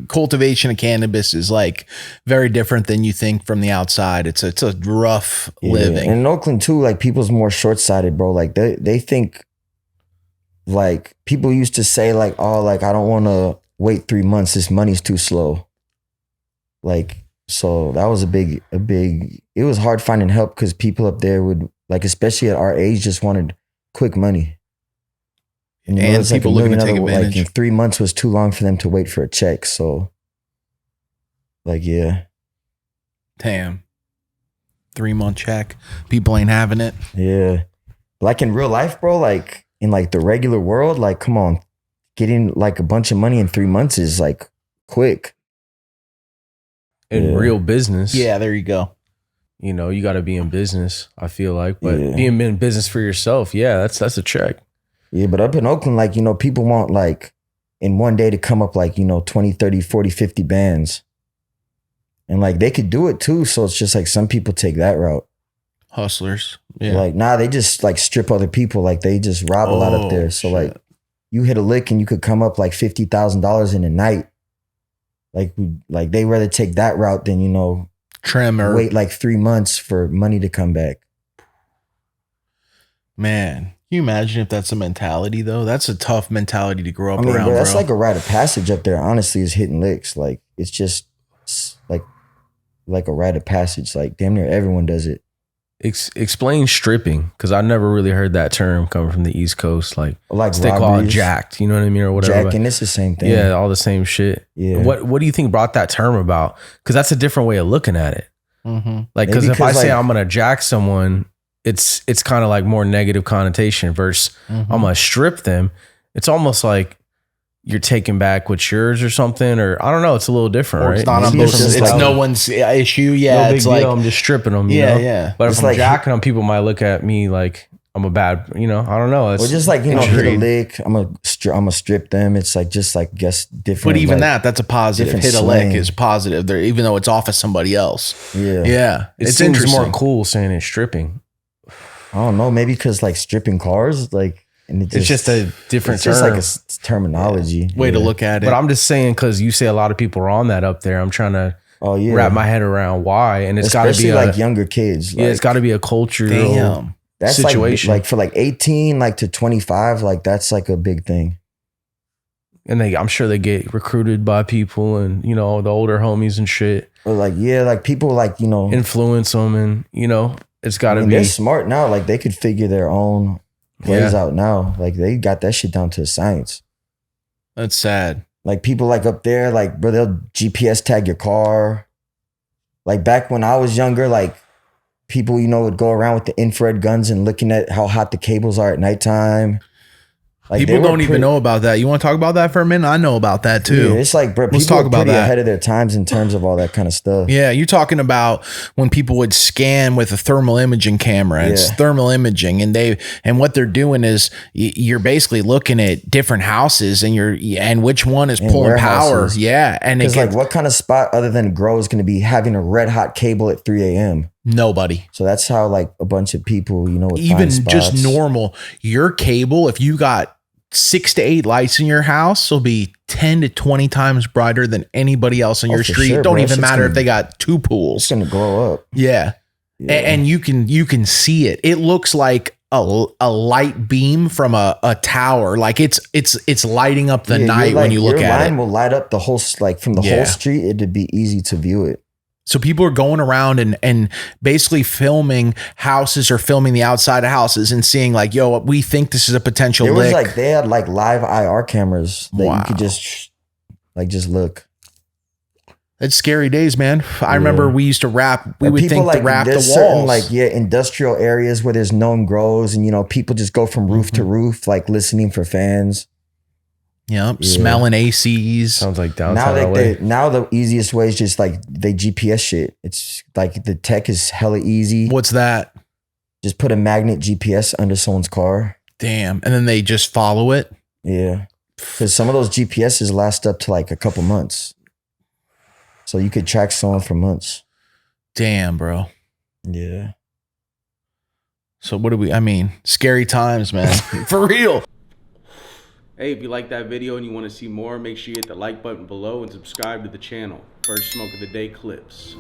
cultivation of cannabis is like very different than you think from the outside. It's a rough living. And in Oakland too, like people's more short-sighted, bro. Like they think, like people used to say like, oh, like I don't want to wait 3 months. This money's too slow. Like, so that was a big, it was hard finding help because people up there would, like, especially at our age, just wanted quick money. And, you know, people looking to take advantage. Like 3 months was too long for them to wait for a check. So, like, yeah. Damn. 3 month check. People ain't having it. Yeah. Like in real life, bro, like in like the regular world, like, come on, getting like a bunch of money in 3 months is like quick. In real business. Yeah, there you go. You know, you got to be in business, I feel like. But being in business for yourself, yeah, that's a check. Yeah, but up in Oakland, like, you know, people want like in one day to come up like, you know, 20, 30, 40, 50 bands. And like they could do it too. So it's just like some people take that route. Hustlers. Yeah. Like, nah, they just like strip other people. Like they just rob a lot up there. So like you hit a lick and you could come up like $50,000 in a night. Like they rather take that route than, you know, trimmer, wait like 3 months for money to come back. Man, can you imagine if that's a mentality though? That's a tough mentality to grow up around. Bro, that's like a rite of passage up there. Honestly, is hitting licks. Like it's just like a rite of passage. Like damn near everyone does it. Explain stripping, because I never really heard that term coming from the East Coast. Like they call it jacked, you know what I mean, or whatever. Jacking, it's the same thing. Yeah, all the same shit. Yeah. What do you think brought that term about? Because that's a different way of looking at it. Mm-hmm. Like, because if I say I'm gonna jack someone, it's kind of like more negative connotation. Versus I'm gonna strip them, it's almost like you're taking back what's yours or something, or I don't know. It's a little different, right? It's not on both. It's no one's issue. Yeah, no it's big like deal. I'm just stripping them. Yeah, you know? yeah. But It's if I'm like jacking them, people might look at me like I'm a bad. You know, I don't know. It's or just like, you know, hit a lick. I'm gonna strip them. It's like just like guess different. But even like, that's a positive. Hit a lick is positive. There, even though it's off of somebody else. Yeah, yeah. It seems more cool saying it's stripping. I don't know. Maybe because like stripping cars, like. And it's just a different term. It's just like a terminology. Way to look at it. But I'm just saying, because you say a lot of people are on that up there. I'm trying to wrap my head around why. And it's got to be like younger kids. Yeah, it's got to be a cultural situation. Like for like 18 like to 25, like that's like a big thing. And I'm sure they get recruited by people and, you know, the older homies and shit. Or like, yeah, like people like, you know. Influence them and, you know, it's got to be. They're smart now. Like they could figure their own plays out now. Like they got that shit down to a science. That's sad. Like people like up there, like bro, they'll GPS tag your car. Like back when I was younger, like people, you know, would go around with the infrared guns and looking at how hot the cables are at nighttime. Like people don't even know about that. You want to talk about that for a minute? I know about that too. Yeah, it's like, bro, let's people talk are about pretty that. ahead of their times in terms of all that kind of stuff. Yeah, you're talking about when people would scan with a thermal imaging camera. It's thermal imaging, and what they're doing is you're basically looking at different houses and which one is pulling power. Yeah, and it's like what kind of spot other than grow is going to be having a red hot cable at 3 a.m. Nobody. So that's how like a bunch of people, you know, would even find just spots. normal. Your cable, if you got 6 to 8 lights in your house, will be 10 to 20 times brighter than anybody else on your street. Sure, Don't bro. even matter if they got 2 pools. It's gonna glow up. Yeah. And you can see it. It looks like a light beam from a tower. Like it's lighting up the night when you look at it. Your line will light up the whole, like from the whole street. It'd be easy to view it. So people are going around and basically filming houses or filming the outside of houses and seeing like, yo, we think this is a potential lick. Was like, they had like live IR cameras that you could just look. It's scary days, man. I remember we used to wrap. We would think to wrap the walls. Certain like industrial areas where there's known grows, and you know people just go from roof to roof, like listening for fans. Yep, smelling ACs. Sounds like downtown LA. Now the easiest way is just like they GPS shit. It's like the tech is hella easy. What's that? Just put a magnet GPS under someone's car. Damn, and then they just follow it. Yeah, because some of those GPSs last up to like a couple months. So you could track someone for months. Damn, bro. Yeah. So what do we, scary times, man. For real. Hey, if you like that video and you want to see more, make sure you hit the like button below and subscribe to the channel. First Smoke of the Day clips.